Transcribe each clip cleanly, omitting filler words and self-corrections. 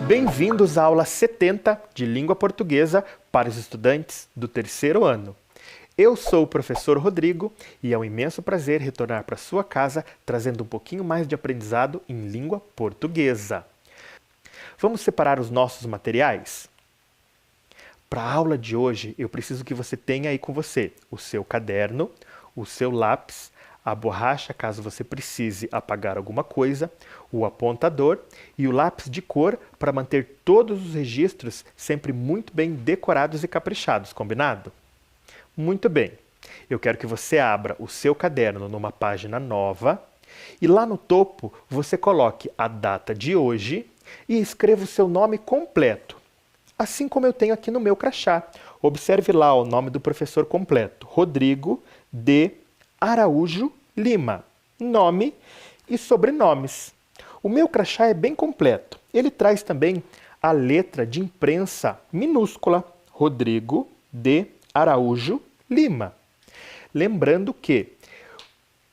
Bem-vindos à aula 70 de Língua Portuguesa para os estudantes do terceiro ano. Eu sou o professor Rodrigo e é um imenso prazer retornar para sua casa trazendo um pouquinho mais de aprendizado em língua portuguesa. Vamos separar os nossos materiais? Para a aula de hoje, eu preciso que você tenha aí com você o seu caderno, o seu lápis, a borracha, caso você precise apagar alguma coisa, o apontador e o lápis de cor para manter todos os registros sempre muito bem decorados e caprichados, combinado? Muito bem. Eu quero que você abra o seu caderno numa página nova e lá no topo você coloque a data de hoje e escreva o seu nome completo. Assim como eu tenho aqui no meu crachá. Observe lá o nome do professor completo. Rodrigo de Araújo Lima. Nome e sobrenomes. O meu crachá é bem completo. Ele traz também a letra de imprensa minúscula. Rodrigo de Araújo Lima. Lembrando que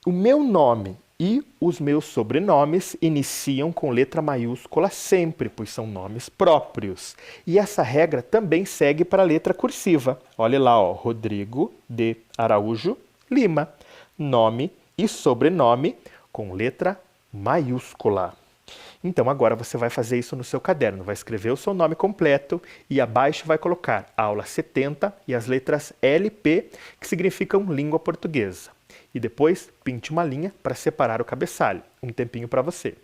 o meu nome e os meus sobrenomes iniciam com letra maiúscula sempre, pois são nomes próprios. E essa regra também segue para a letra cursiva. Olha lá, ó, Rodrigo de Araújo Lima. Nome e sobrenome com letra maiúscula. Então agora você vai fazer isso no seu caderno. Vai escrever o seu nome completo e abaixo vai colocar aula 70 e as letras LP, que significam língua portuguesa. E depois pinte uma linha para separar o cabeçalho. Um tempinho para você.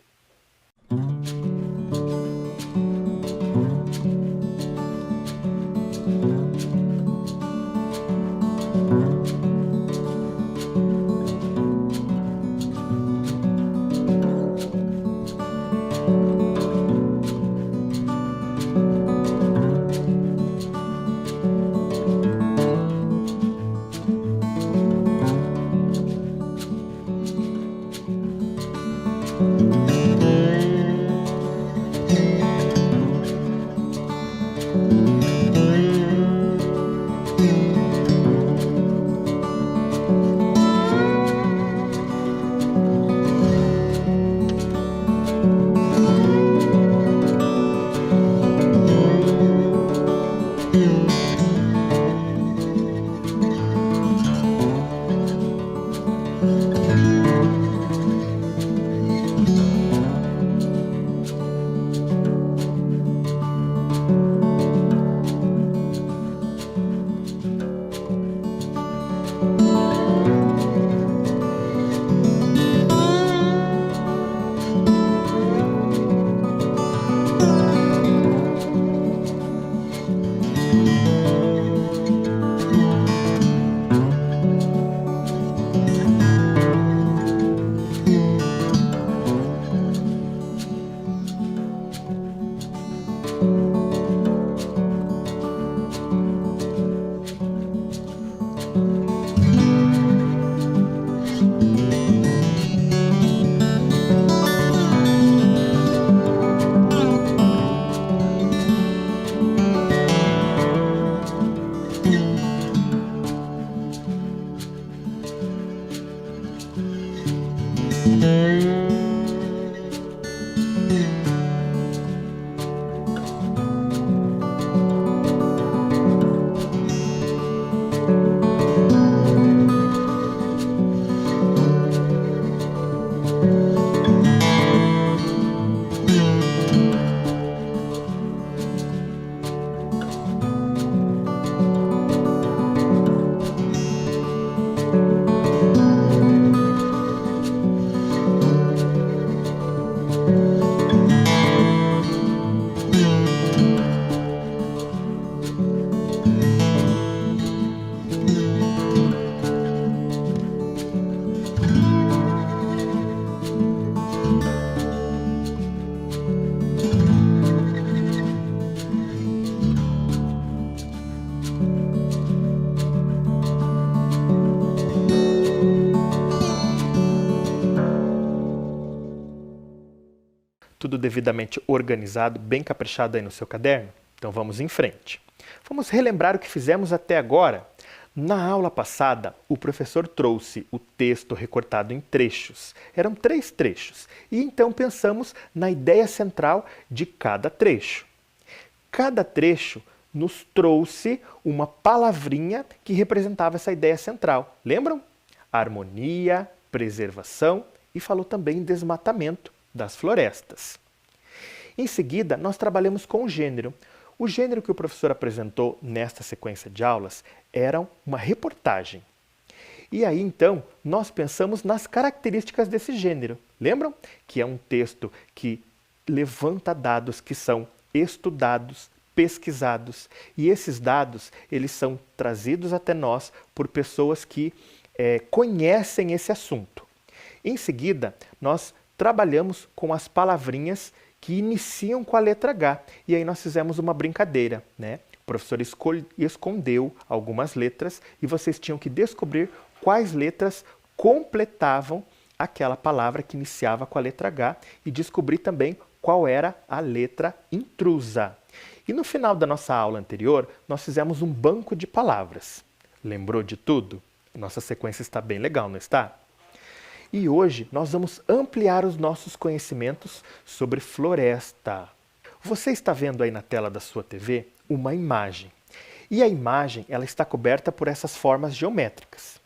Tudo devidamente organizado, bem caprichado aí no seu caderno? Então vamos em frente. Vamos relembrar o que fizemos até agora. Na aula passada, o professor trouxe o texto recortado em trechos. Eram 3 trechos. E então pensamos na ideia central de cada trecho. Cada trecho nos trouxe uma palavrinha que representava essa ideia central. Lembram? Harmonia, preservação e falou também desmatamento das florestas. Em seguida, nós trabalhamos com o gênero. O gênero que o professor apresentou nesta sequência de aulas era uma reportagem. E aí, então, nós pensamos nas características desse gênero. Lembram? Que é um texto que levanta dados que são estudados, pesquisados. E esses dados, eles são trazidos até nós por pessoas que conhecem esse assunto. Em seguida, nós trabalhamos com as palavrinhas que iniciam com a letra H. E aí nós fizemos uma brincadeira, né? O professor escondeu algumas letras e vocês tinham que descobrir quais letras completavam aquela palavra que iniciava com a letra H e descobrir também qual era a letra intrusa. E no final da nossa aula anterior, nós fizemos um banco de palavras. Lembrou de tudo? Nossa sequência está bem legal, não está? E hoje nós vamos ampliar os nossos conhecimentos sobre floresta. Você está vendo aí na tela da sua TV uma imagem. E a imagem ela está coberta por essas formas geométricas.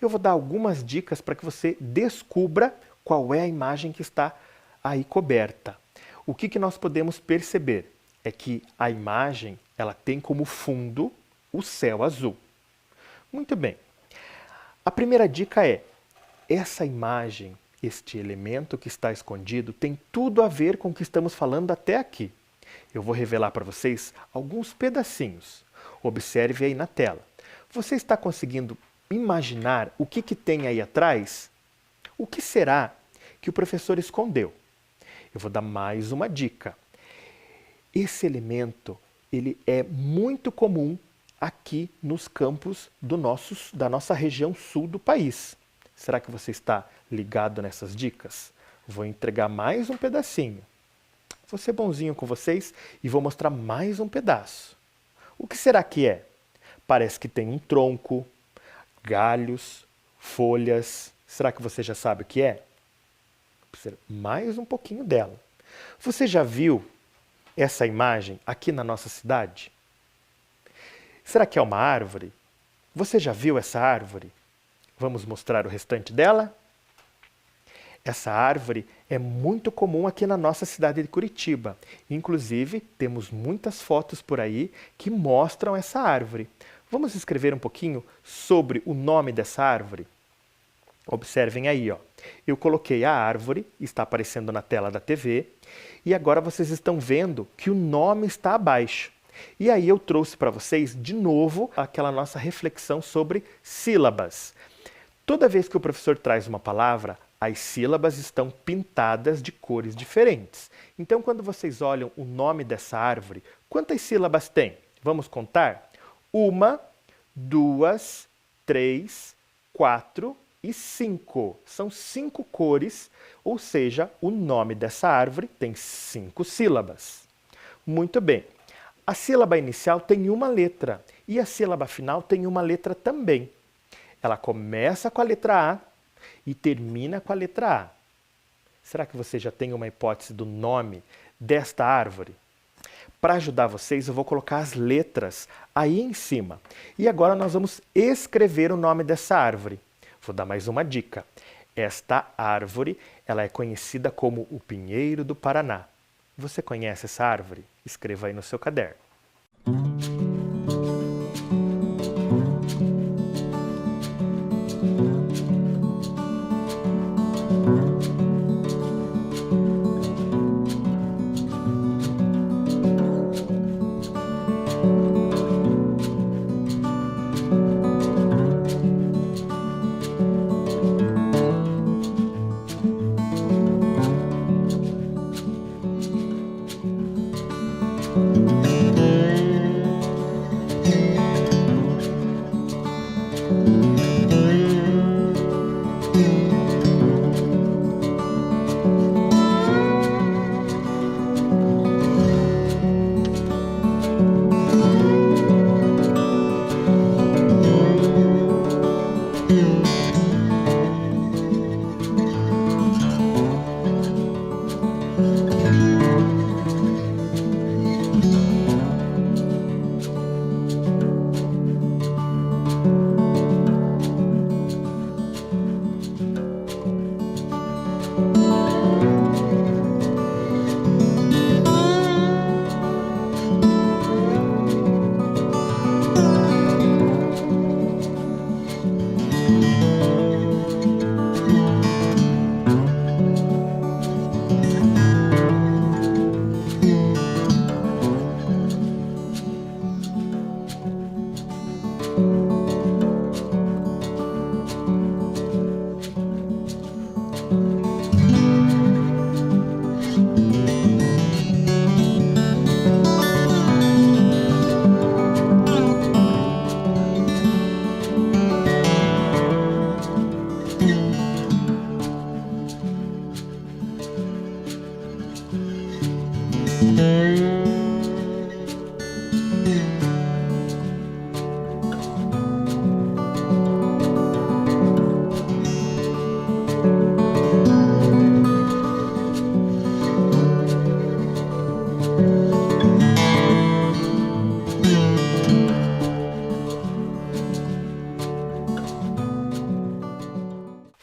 Eu vou dar algumas dicas para que você descubra qual é a imagem que está aí coberta. O que nós podemos perceber é que a imagem ela tem como fundo o céu azul. Muito bem. A primeira dica é: essa imagem, este elemento que está escondido, tem tudo a ver com o que estamos falando até aqui. Eu vou revelar para vocês alguns pedacinhos. Observe aí na tela. Você está conseguindo imaginar o que tem aí atrás? O que será que o professor escondeu? Eu vou dar mais uma dica. Esse elemento ele é muito comum aqui nos campos da nossa região sul do país. Será que você está ligado nessas dicas? Vou entregar mais um pedacinho. Vou ser bonzinho com vocês e vou mostrar mais um pedaço. O que será que é? Parece que tem um tronco, galhos, folhas. Será que você já sabe o que é? Mais um pouquinho dela. Você já viu essa imagem aqui na nossa cidade? Será que é uma árvore? Você já viu essa árvore? Vamos mostrar o restante dela? Essa árvore é muito comum aqui na nossa cidade de Curitiba. Inclusive, temos muitas fotos por aí que mostram essa árvore. Vamos escrever um pouquinho sobre o nome dessa árvore? Observem aí, ó. Eu coloquei a árvore, está aparecendo na tela da TV, e agora vocês estão vendo que o nome está abaixo. E aí eu trouxe para vocês, de novo, aquela nossa reflexão sobre sílabas. Toda vez que o professor traz uma palavra, as sílabas estão pintadas de cores diferentes. Então, quando vocês olham o nome dessa árvore, quantas sílabas tem? Vamos contar? 1, 2, 3, 4 e 5. São 5 cores, ou seja, o nome dessa árvore tem 5 sílabas. Muito bem. A sílaba inicial tem uma letra e a sílaba final tem uma letra também. Ela começa com a letra A e termina com a letra A. Será que você já tem uma hipótese do nome desta árvore? Para ajudar vocês, eu vou colocar as letras aí em cima. E agora nós vamos escrever o nome dessa árvore. Vou dar mais uma dica. Esta árvore ela é conhecida como o pinheiro do Paraná. Você conhece essa árvore? Escreva aí no seu caderno.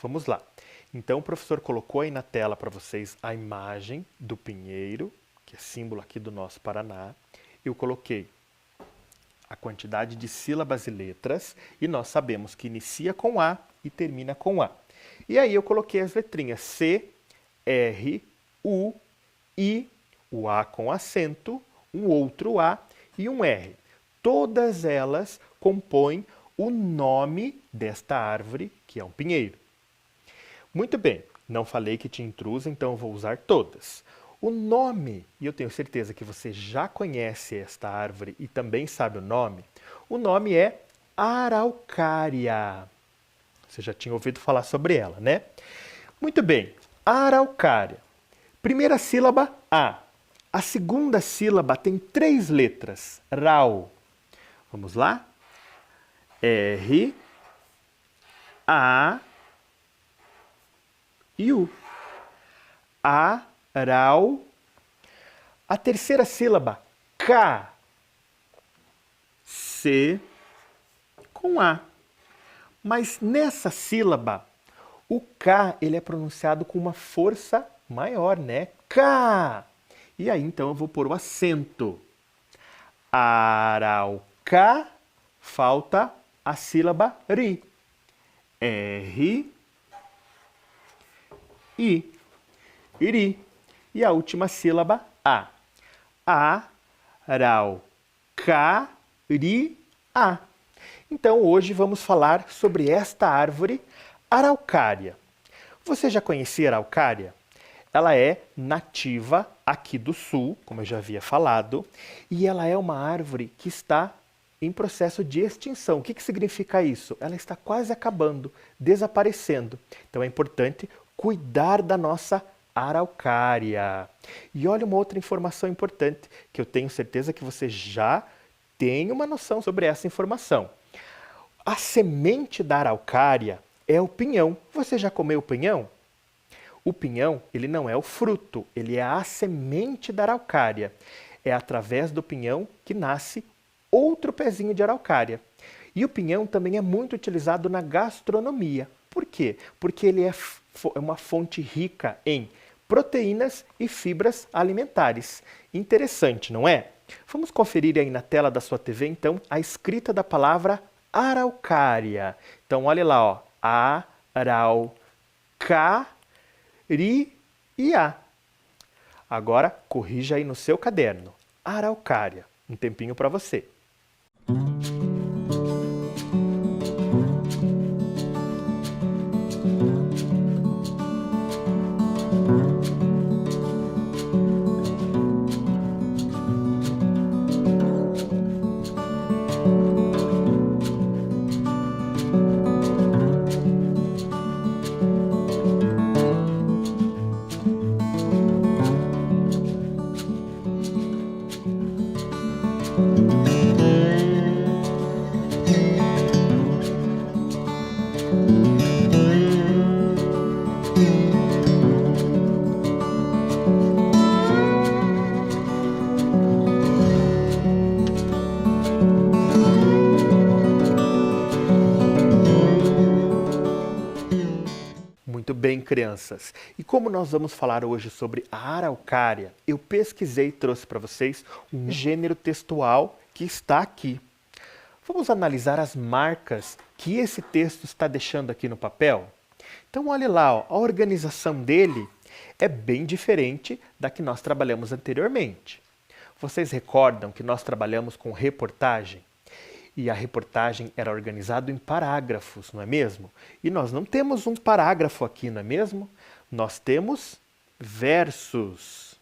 Vamos lá. Então, o professor colocou aí na tela para vocês a imagem do pinheiro, que é símbolo aqui do nosso Paraná. Eu coloquei a quantidade de sílabas e letras, e nós sabemos que inicia com A e termina com A. E aí eu coloquei as letrinhas C, R, U, I, o A com acento, um outro A e um R. Todas elas compõem o nome desta árvore, que é um pinheiro. Muito bem, não falei que tinha intrusa, então eu vou usar todas. O nome, e eu tenho certeza que você já conhece esta árvore e também sabe o nome é araucária. Você já tinha ouvido falar sobre ela, né? Muito bem, araucária. Primeira sílaba, A. A segunda sílaba tem 3 letras, rau. Vamos lá? R, A e U. Arau. A terceira sílaba, K. C com A. Mas nessa sílaba, o K ele é pronunciado com uma força maior, né? K. E aí então eu vou pôr o acento. Arauca, falta a sílaba ri. R, I, iri. E a última sílaba, A. Araucaria. Então hoje vamos falar sobre esta árvore araucária. Você já conhecia a araucária? Ela é nativa aqui do sul, como eu já havia falado, e ela é uma árvore que está em processo de extinção. O que significa isso? Ela está quase acabando, desaparecendo. Então é importante cuidar da nossa araucária. E olha uma outra informação importante, que eu tenho certeza que você já tem uma noção sobre essa informação. A semente da araucária é o pinhão. Você já comeu pinhão? O pinhão, ele não é o fruto, ele é a semente da araucária. É através do pinhão que nasce outro pezinho de araucária. E o pinhão também é muito utilizado na gastronomia. Por quê? Porque ele é uma fonte rica em proteínas e fibras alimentares. Interessante, não é? Vamos conferir aí na tela da sua TV, então, a escrita da palavra araucária. Então, olha lá, ó. Araucária. Agora, corrija aí no seu caderno. Araucária. Um tempinho para você. Muito bem, crianças. E como nós vamos falar hoje sobre a araucária, eu pesquisei e trouxe para vocês um gênero textual que está aqui. Vamos analisar as marcas que esse texto está deixando aqui no papel? Então, olha lá, ó, a organização dele é bem diferente da que nós trabalhamos anteriormente. Vocês recordam que nós trabalhamos com reportagem? E a reportagem era organizada em parágrafos, não é mesmo? E nós não temos um parágrafo aqui, não é mesmo? Nós temos versos.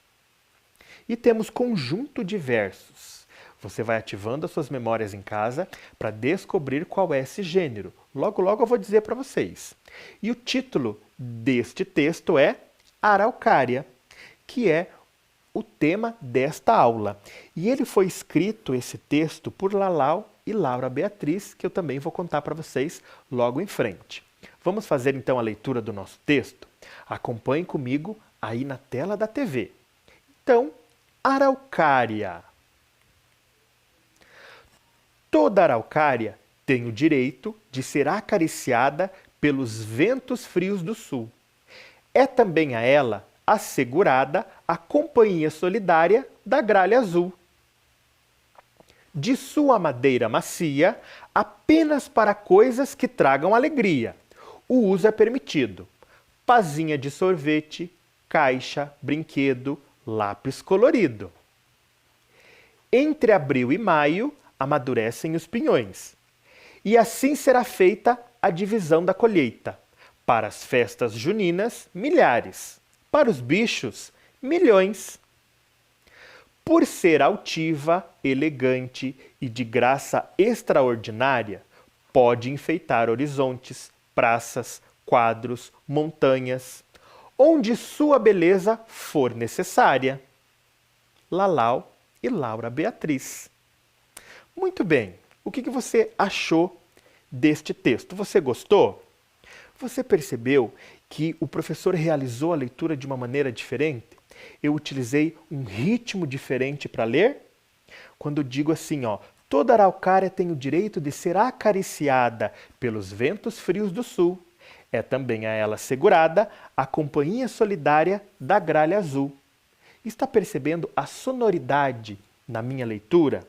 E temos conjunto de versos. Você vai ativando as suas memórias em casa para descobrir qual é esse gênero. Logo, logo eu vou dizer para vocês. E o título deste texto é Araucária, que é o tema desta aula. E ele foi escrito, esse texto, por Lalau e Laura Beatriz, que eu também vou contar para vocês logo em frente. Vamos fazer então a leitura do nosso texto? Acompanhe comigo aí na tela da TV. Então, araucária. Toda araucária tem o direito de ser acariciada pelos ventos frios do sul. É também a ela assegurada a companhia solidária da gralha azul. De sua madeira macia, apenas para coisas que tragam alegria. O uso é permitido. Pazinha de sorvete, caixa, brinquedo, lápis colorido. Entre abril e maio, amadurecem os pinhões. E assim será feita a divisão da colheita. Para as festas juninas, milhares. Para os bichos, milhões. Por ser altiva, elegante e de graça extraordinária, pode enfeitar horizontes, praças, quadros, montanhas, onde sua beleza for necessária. Lalau e Laura Beatriz. Muito bem, o que você achou deste texto? Você gostou? Você percebeu que o professor realizou a leitura de uma maneira diferente? Eu utilizei um ritmo diferente para ler? Quando digo assim, toda araucária tem o direito de ser acariciada pelos ventos frios do sul. É também a ela assegurada a companhia solidária da gralha azul. Está percebendo a sonoridade na minha leitura?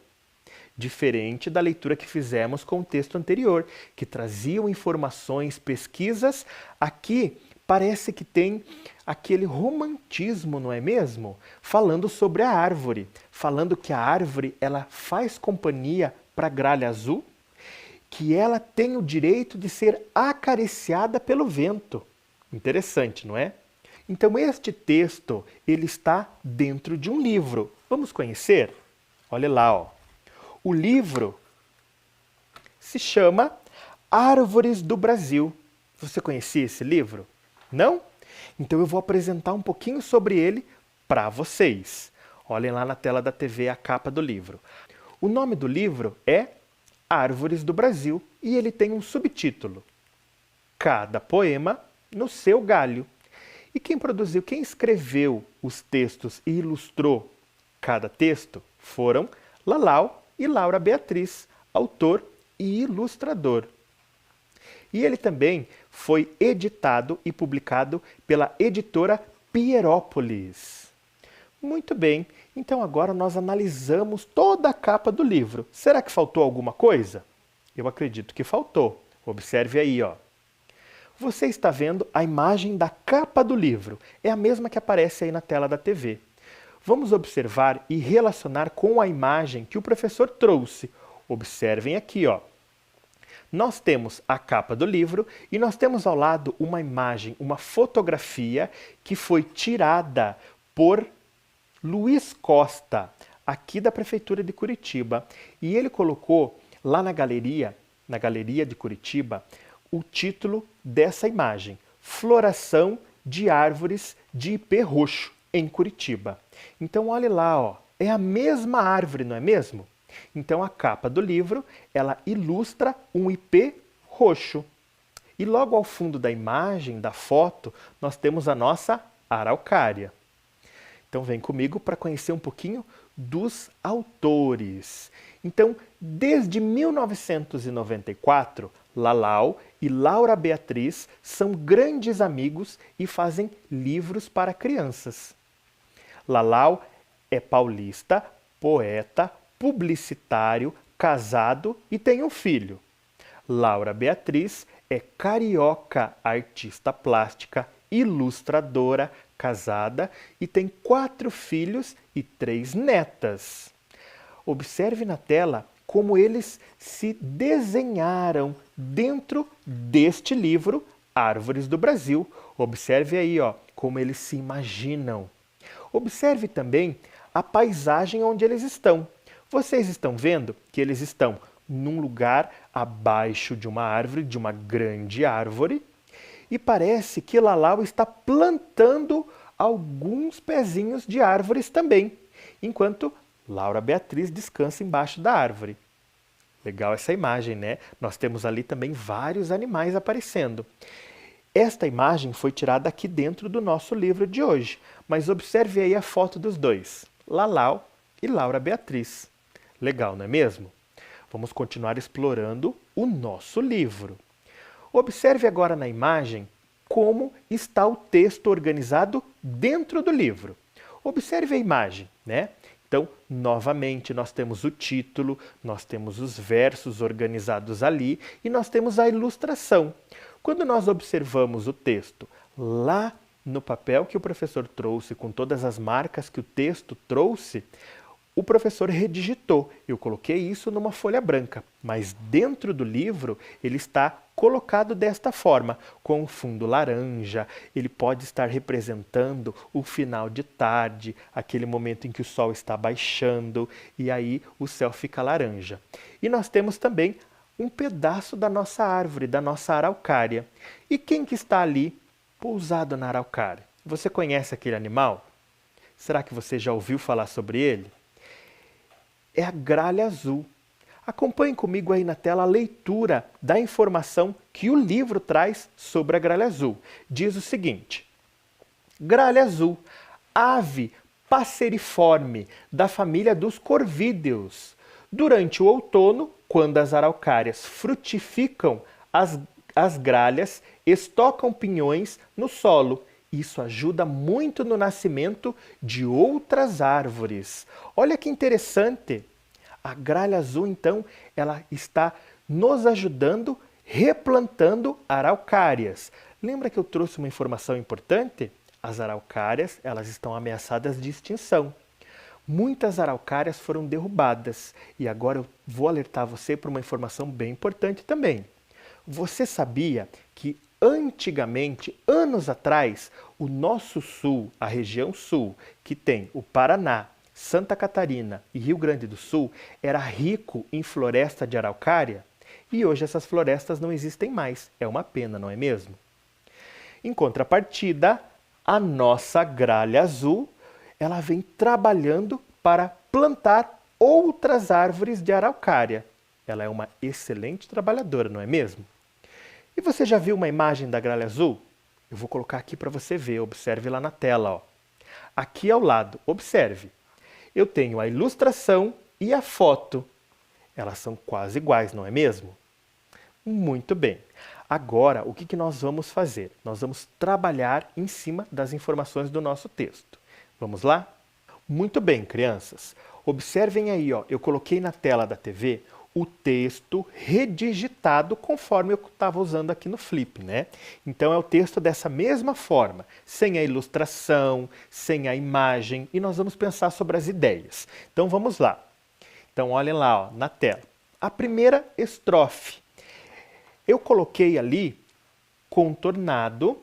Diferente da leitura que fizemos com o texto anterior, que traziam informações, pesquisas. Aqui parece que tem aquele romantismo, não é mesmo? Falando sobre a árvore, falando que a árvore ela faz companhia para a gralha azul, que ela tem o direito de ser acariciada pelo vento. Interessante, não é? Então este texto ele está dentro de um livro. Vamos conhecer? Olha lá, O livro se chama Árvores do Brasil. Você conhecia esse livro? Não? Então eu vou apresentar um pouquinho sobre ele para vocês. Olhem lá na tela da TV a capa do livro. O nome do livro é Árvores do Brasil e ele tem um subtítulo: Cada poema no seu galho. E quem escreveu os textos e ilustrou cada texto foram Lalau e Laura Beatriz, autor e ilustrador. E ele também foi editado e publicado pela editora Pierópolis. Muito bem, então agora nós analisamos toda a capa do livro. Será que faltou alguma coisa? Eu acredito que faltou. Observe aí, Você está vendo a imagem da capa do livro. É a mesma que aparece aí na tela da TV. Vamos observar e relacionar com a imagem que o professor trouxe. Observem aqui, Nós temos a capa do livro e nós temos ao lado uma imagem, uma fotografia que foi tirada por Luiz Costa, aqui da Prefeitura de Curitiba. E ele colocou lá na galeria de Curitiba, o título dessa imagem: Floração de árvores de ipê roxo em Curitiba. Então olhe lá, é a mesma árvore, não é mesmo? Então a capa do livro, ela ilustra um ipê roxo. E logo ao fundo da imagem, da foto, nós temos a nossa araucária. Então vem comigo para conhecer um pouquinho dos autores. Então, desde 1994, Lalau e Laura Beatriz são grandes amigos e fazem livros para crianças. Lalau é paulista, poeta, publicitário, casado e tem um filho. Laura Beatriz é carioca, artista plástica, ilustradora, casada e tem 4 filhos e 3 netas. Observe na tela como eles se desenharam dentro deste livro Árvores do Brasil. Observe aí, como eles se imaginam. Observe também a paisagem onde eles estão. Vocês estão vendo que eles estão num lugar abaixo de uma árvore, de uma grande árvore, e parece que Lalau está plantando alguns pezinhos de árvores também, enquanto Laura Beatriz descansa embaixo da árvore. Legal essa imagem, né? Nós temos ali também vários animais aparecendo. Esta imagem foi tirada aqui dentro do nosso livro de hoje, mas observe aí a foto dos dois, Lalau e Laura Beatriz. Legal, não é mesmo? Vamos continuar explorando o nosso livro. Observe agora na imagem como está o texto organizado dentro do livro. Observe a imagem, né? Então, novamente, nós temos o título, nós temos os versos organizados ali e nós temos a ilustração. Quando nós observamos o texto lá no papel que o professor trouxe, com todas as marcas que o texto trouxe, o professor redigitou. Eu coloquei isso numa folha branca, mas dentro do livro ele está colocado desta forma, com o fundo laranja. Ele pode estar representando o final de tarde, aquele momento em que o sol está baixando e aí o céu fica laranja. E nós temos também um pedaço da nossa árvore, da nossa araucária. E quem que está ali pousado na araucária? Você conhece aquele animal? Será que você já ouviu falar sobre ele? É a gralha azul. Acompanhe comigo aí na tela a leitura da informação que o livro traz sobre a gralha azul. Diz o seguinte: gralha azul, ave passeriforme da família dos corvídeos. Durante o outono, quando as araucárias frutificam, as gralhas estocam pinhões no solo. Isso ajuda muito no nascimento de outras árvores. Olha que interessante! A gralha azul, então, ela está nos ajudando replantando araucárias. Lembra que eu trouxe uma informação importante? As araucárias, elas estão ameaçadas de extinção. Muitas araucárias foram derrubadas e agora eu vou alertar você para uma informação bem importante também. Você sabia que antigamente, anos atrás, o nosso sul, a região sul, que tem o Paraná, Santa Catarina e Rio Grande do Sul, era rico em floresta de araucária? E hoje essas florestas não existem mais. É uma pena, não é mesmo? Em contrapartida, a nossa gralha azul, ela vem trabalhando para plantar outras árvores de araucária. Ela é uma excelente trabalhadora, não é mesmo? E você já viu uma imagem da gralha azul? Eu vou colocar aqui para você ver, observe lá na tela. Ó. Aqui ao lado, observe. Eu tenho a ilustração e a foto. Elas são quase iguais, não é mesmo? Muito bem. Agora, o que nós vamos fazer? Nós vamos trabalhar em cima das informações do nosso texto. Vamos lá? Muito bem, crianças. Observem aí, ó, eu coloquei na tela da TV o texto redigitado conforme eu estava usando aqui no Flip, né? Então é o texto dessa mesma forma, sem a ilustração, sem a imagem, e nós vamos pensar sobre as ideias. Então vamos lá. Então olhem lá, ó, na tela. A primeira estrofe. Eu coloquei ali, contornado,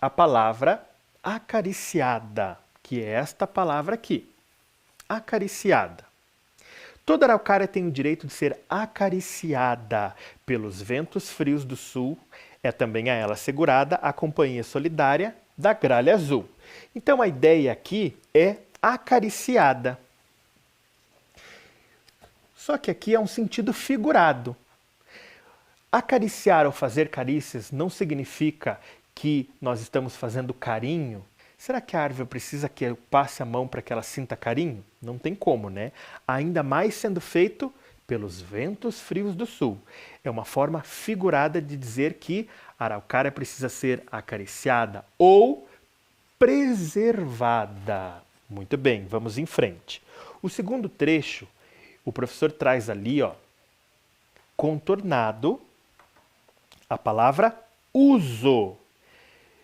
a palavra acariciada, que é esta palavra aqui. Acariciada. Toda araucária tem o direito de ser acariciada pelos ventos frios do sul. É também a ela assegurada a companhia solidária da gralha azul. Então a ideia aqui é acariciada. Só que aqui é um sentido figurado. Acariciar ou fazer carícias não significa que nós estamos fazendo carinho. Será que a árvore precisa que eu passe a mão para que ela sinta carinho? Não tem como, né? Ainda mais sendo feito pelos ventos frios do sul. É uma forma figurada de dizer que a araucária precisa ser acariciada ou preservada. Muito bem, vamos em frente. O segundo trecho, o professor traz ali, ó, contornado, a palavra uso.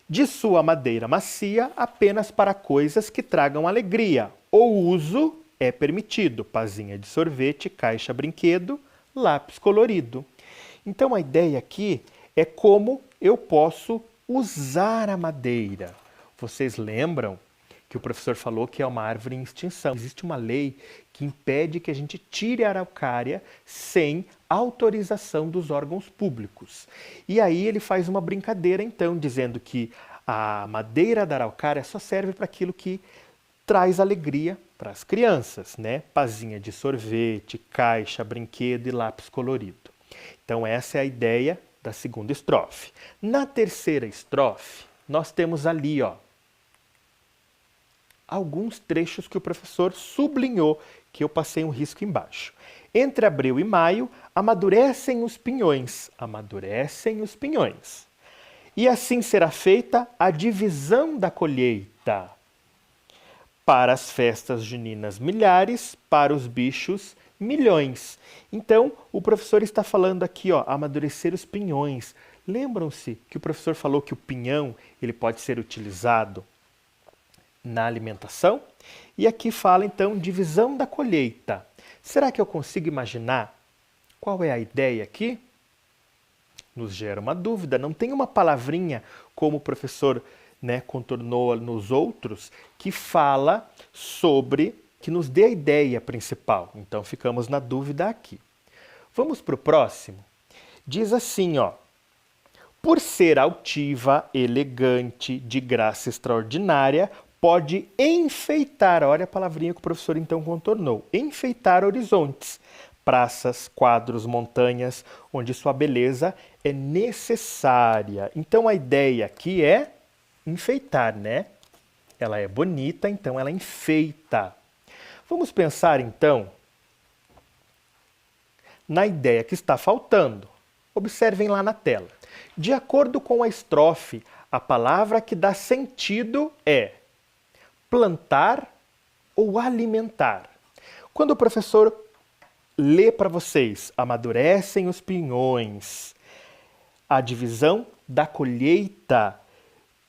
De sua madeira macia apenas para coisas que tragam alegria. O uso é permitido. Pazinha de sorvete, caixa brinquedo, lápis colorido. Então a ideia aqui é como eu posso usar a madeira. Vocês lembram que o professor falou que é uma árvore em extinção. Existe uma lei que impede que a gente tire a araucária sem autorização dos órgãos públicos. E aí ele faz uma brincadeira, então, dizendo que a madeira da araucária só serve para aquilo que traz alegria para as crianças, né? Pazinha de sorvete, caixa, brinquedo e lápis colorido. Então essa é a ideia da segunda estrofe. Na terceira estrofe, nós temos ali, ó, alguns trechos que o professor sublinhou, que eu passei um risco embaixo. Entre abril e maio, amadurecem os pinhões. Amadurecem os pinhões. E assim será feita a divisão da colheita. Para as festas juninas, milhares, para os bichos, milhões. Então, o professor está falando aqui, ó, amadurecer os pinhões. Lembram-se que o professor falou que o pinhão ele pode ser utilizado na alimentação? E aqui fala, então, divisão da colheita. Será que eu consigo imaginar qual é a ideia aqui? Nos gera uma dúvida. Não tem uma palavrinha, como o professor contornou nos outros, que fala sobre, que nos dê a ideia principal. Então, ficamos na dúvida aqui. Vamos para o próximo? Diz assim, ó. Por ser altiva, elegante, de graça extraordinária, pode enfeitar, olha a palavrinha que o professor então contornou, enfeitar horizontes, praças, quadros, montanhas, onde sua beleza é necessária. Então a ideia aqui é enfeitar, né? Ela é bonita, então ela enfeita. Vamos pensar então na ideia que está faltando. Observem lá na tela. De acordo com a estrofe, a palavra que dá sentido é plantar ou alimentar. Quando o professor lê para vocês, amadurecem os pinhões, a divisão da colheita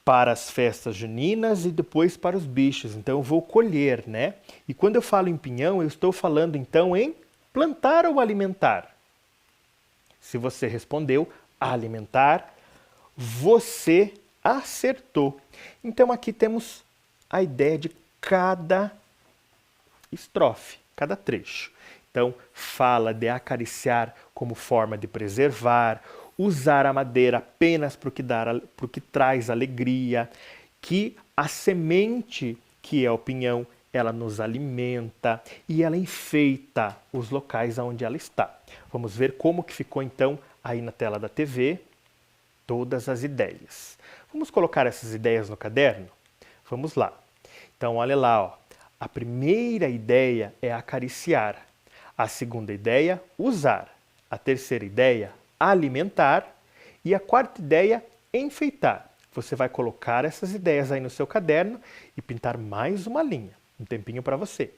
para as festas juninas e depois para os bichos. Então eu vou colher, né? E quando eu falo em pinhão, eu estou falando então em plantar ou alimentar. Se você respondeu alimentar, você acertou. Então aqui temos a ideia de cada estrofe, cada trecho. Então fala de acariciar como forma de preservar, usar a madeira apenas para o que traz alegria, que a semente, que é o pinhão, ela nos alimenta e ela enfeita os locais onde ela está. Vamos ver como que ficou então aí na tela da TV todas as ideias. Vamos colocar essas ideias no caderno? Vamos lá. Então olha lá, ó. A primeira ideia é acariciar. A segunda ideia, usar. A terceira ideia, alimentar. E a quarta ideia, enfeitar. Você vai colocar essas ideias aí no seu caderno e pintar mais uma linha. Um tempinho para você.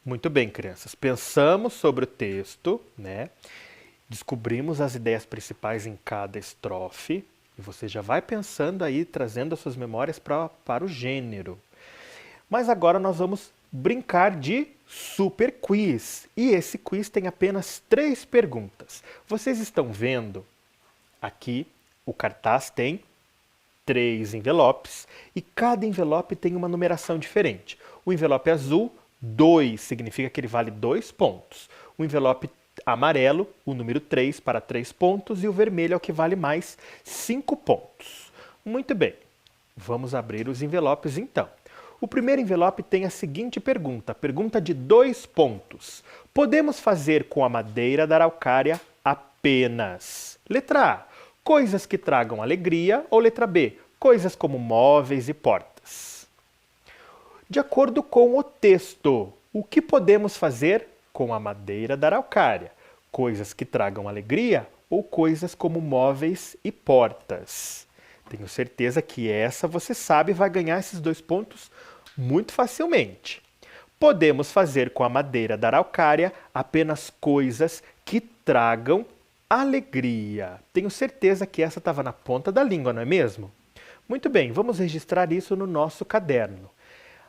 Muito bem, crianças. Pensamos sobre o texto, né? Descobrimos as ideias principais em cada estrofe. E você já vai pensando aí, trazendo as suas memórias para o gênero. Mas agora nós vamos brincar de super quiz. E esse quiz tem apenas 3 perguntas. Vocês estão vendo aqui, o cartaz tem 3 envelopes e cada envelope tem uma numeração diferente. O envelope azul, 2, significa que ele vale 2 pontos. O envelope amarelo, o número 3 para 3 pontos e o vermelho é o que vale mais 5 pontos. Muito bem, vamos abrir os envelopes então. O primeiro envelope tem a seguinte pergunta de 2 pontos. Podemos fazer com a madeira da araucária apenas. Letra A, coisas que tragam alegria, ou letra B, coisas como móveis e portas. De acordo com o texto, o que podemos fazer com a madeira da araucária? Coisas que tragam alegria ou coisas como móveis e portas? Tenho certeza que essa você sabe e vai ganhar esses 2 pontos muito facilmente. Podemos fazer com a madeira da araucária apenas coisas que tragam alegria. Tenho certeza que essa estava na ponta da língua, não é mesmo? Muito bem, vamos registrar isso no nosso caderno.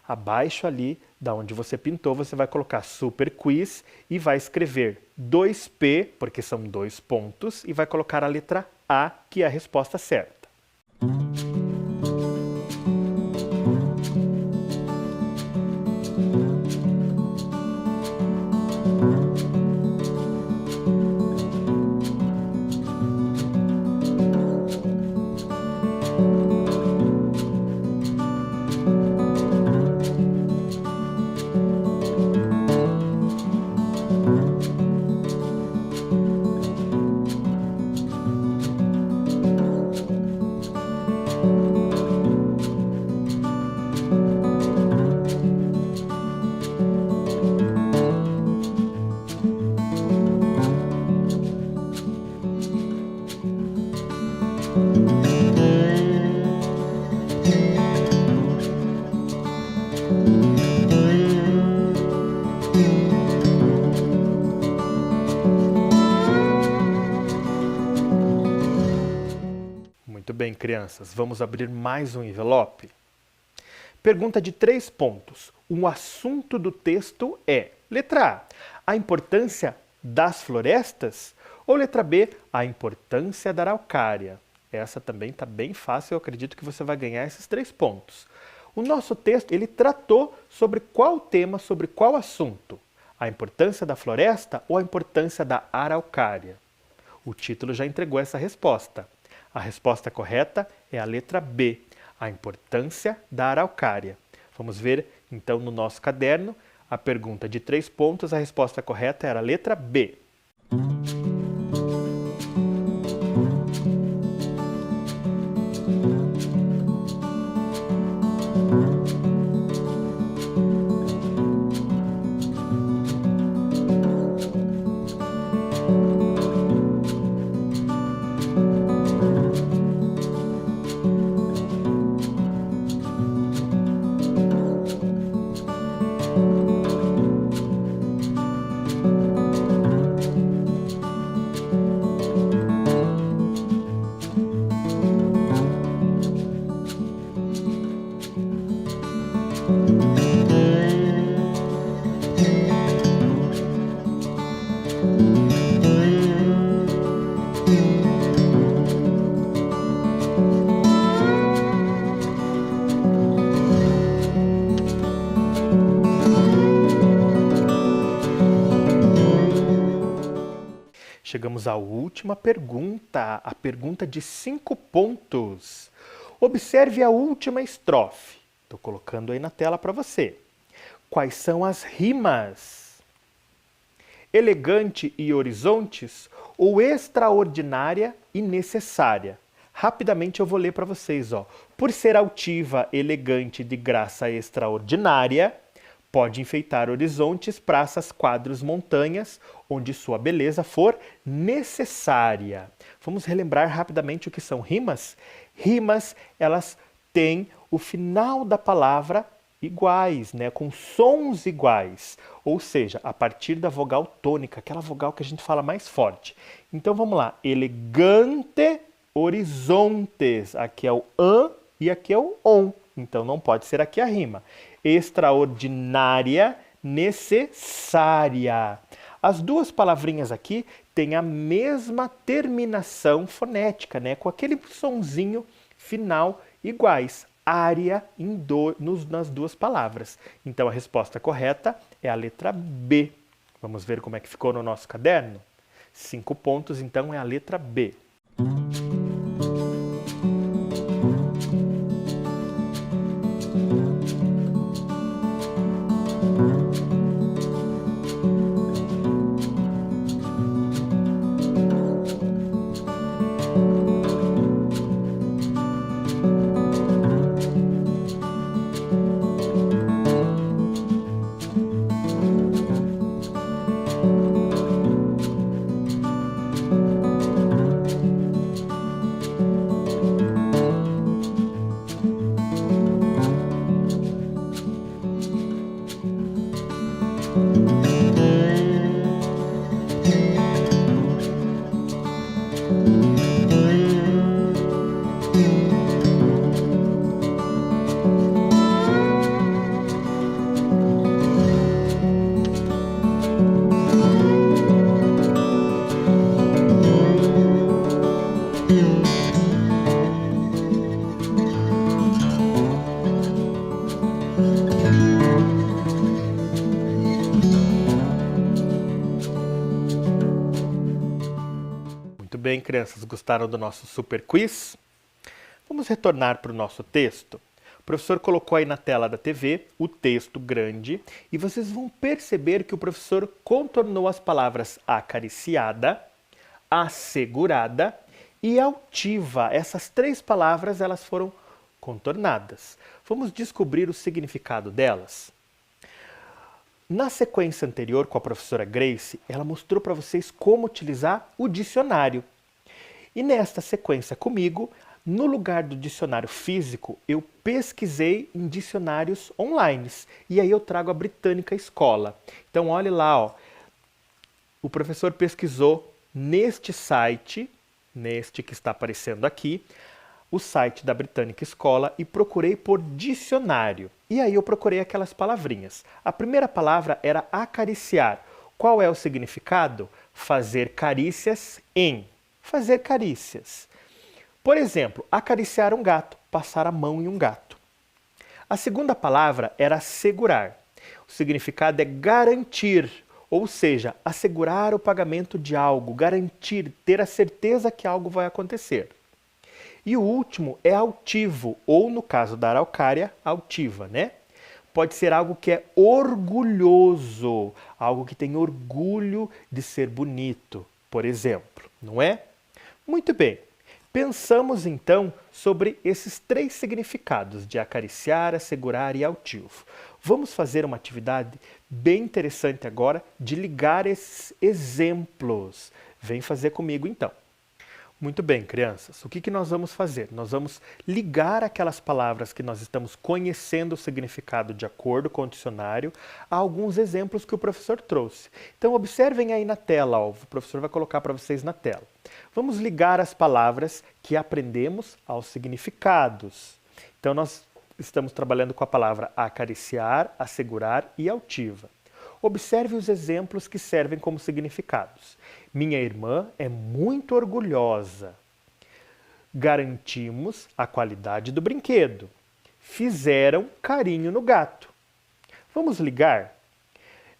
Abaixo ali, da onde você pintou, você vai colocar super quiz e vai escrever 2P, porque são 2 pontos, e vai colocar a letra A, que é a resposta certa. Muito bem, crianças, vamos abrir mais um envelope. Pergunta de 3 pontos. O assunto do texto é: letra A, a importância das florestas? Ou letra B, a importância da araucária? Essa também está bem fácil, eu acredito que você vai ganhar esses 3 pontos. O nosso texto, ele tratou sobre qual tema, sobre qual assunto? A importância da floresta ou a importância da araucária? O título já entregou essa resposta. A resposta correta é a letra B, a importância da araucária. Vamos ver, então, no nosso caderno, a pergunta de 3 pontos, a resposta correta era a letra B. Chegamos à última pergunta, a pergunta de 5 pontos. Observe a última estrofe. Estou colocando aí na tela para você. Quais são as rimas? Elegante e horizontes ou extraordinária e necessária? Rapidamente eu vou ler para vocês. Por ser altiva, elegante, de graça extraordinária, Pode enfeitar horizontes, praças, quadros, montanhas, onde sua beleza for necessária. Vamos relembrar rapidamente o que são rimas? Rimas, elas têm o final da palavra iguais, né? Com sons iguais. Ou seja, a partir da vogal tônica, aquela vogal que a gente fala mais forte. Então vamos lá. Elegante horizontes. Aqui é o an e aqui é o on. Então não pode ser aqui a rima. Extraordinária, necessária. As duas palavrinhas aqui têm a mesma terminação fonética, né? Com aquele sonzinho final iguais. Área nas duas palavras. Então a resposta correta é a letra B. Vamos ver como é que ficou no nosso caderno? 5 pontos, então é a letra B. Muito bem, crianças, gostaram do nosso super quiz? Vamos retornar para o nosso texto. O professor colocou aí na tela da TV o texto grande e vocês vão perceber que o professor contornou as palavras acariciada, assegurada e altiva. Essas 3 palavras elas foram contornadas. Vamos descobrir o significado delas? Na sequência anterior com a professora Grace, ela mostrou para vocês como utilizar o dicionário. E nesta sequência comigo, no lugar do dicionário físico, eu pesquisei em dicionários online. E aí eu trago a Britânica Escola. Então olhe lá, ó. O professor pesquisou neste site, neste que está aparecendo aqui, o site da Britânica Escola e procurei por dicionário. E aí eu procurei aquelas palavrinhas. A primeira palavra era acariciar. Qual é o significado? Fazer carícias em. Fazer carícias. Por exemplo, acariciar um gato, passar a mão em um gato. A segunda palavra era assegurar. O significado é garantir, ou seja, assegurar o pagamento de algo, garantir, ter a certeza que algo vai acontecer. E o último é altivo, ou no caso da araucária, altiva, né? Pode ser algo que é orgulhoso, algo que tem orgulho de ser bonito, por exemplo, não é? Muito bem. Pensamos então sobre esses 3 significados de acariciar, assegurar e altivo. Vamos fazer uma atividade bem interessante agora de ligar esses exemplos. Vem fazer comigo então. Muito bem, crianças. O que nós vamos fazer? Nós vamos ligar aquelas palavras que nós estamos conhecendo o significado de acordo com o dicionário a alguns exemplos que o professor trouxe. Então, observem aí na tela, ó, o professor vai colocar para vocês na tela. Vamos ligar as palavras que aprendemos aos significados. Então, nós estamos trabalhando com a palavra acariciar, assegurar e altiva. Observe os exemplos que servem como significados. Minha irmã é muito orgulhosa. Garantimos a qualidade do brinquedo. Fizeram carinho no gato. Vamos ligar?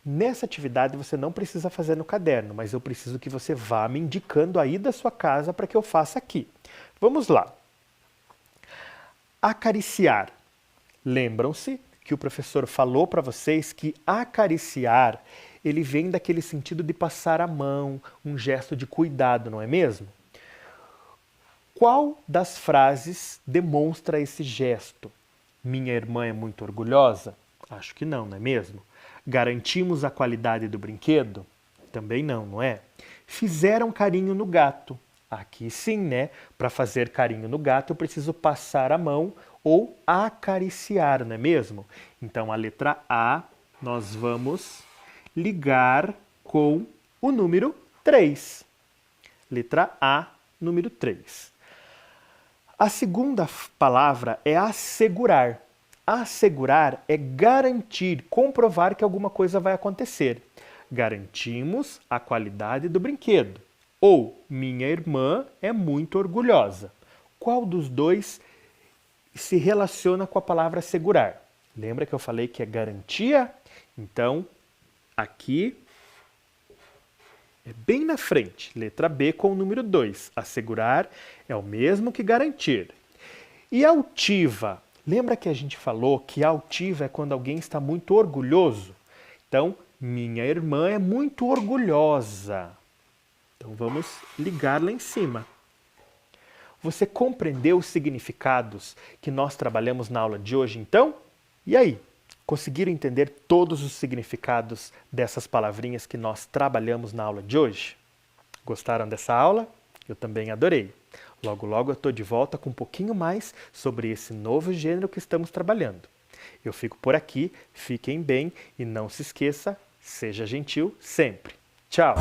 Nessa atividade você não precisa fazer no caderno, mas eu preciso que você vá me indicando aí da sua casa para que eu faça aqui. Vamos lá. Acariciar. Lembram-se que o professor falou para vocês que acariciar, ele vem daquele sentido de passar a mão, um gesto de cuidado, não é mesmo? Qual das frases demonstra esse gesto? Minha irmã é muito orgulhosa? Acho que não, não é mesmo? Garantimos a qualidade do brinquedo? Também não, não é? Fizeram carinho no gato. Aqui sim, né? Para fazer carinho no gato, eu preciso passar a mão ou acariciar, não é mesmo? Então, a letra A, nós vamos ligar com o número 3. Letra A, número 3. A segunda palavra é assegurar. Assegurar é garantir, comprovar que alguma coisa vai acontecer. Garantimos a qualidade do brinquedo. Ou, minha irmã é muito orgulhosa. Qual dos dois se relaciona com a palavra assegurar? Lembra que eu falei que é garantia? Então, aqui é bem na frente. Letra B com o número 2. Assegurar é o mesmo que garantir. E altiva? Lembra que a gente falou que altiva é quando alguém está muito orgulhoso? Então, minha irmã é muito orgulhosa. Então, vamos ligar lá em cima. Você compreendeu os significados que nós trabalhamos na aula de hoje, então? E aí? Conseguiram entender todos os significados dessas palavrinhas que nós trabalhamos na aula de hoje? Gostaram dessa aula? Eu também adorei. Logo, logo eu estou de volta com um pouquinho mais sobre esse novo gênero que estamos trabalhando. Eu fico por aqui, fiquem bem e não se esqueça, seja gentil sempre. Tchau!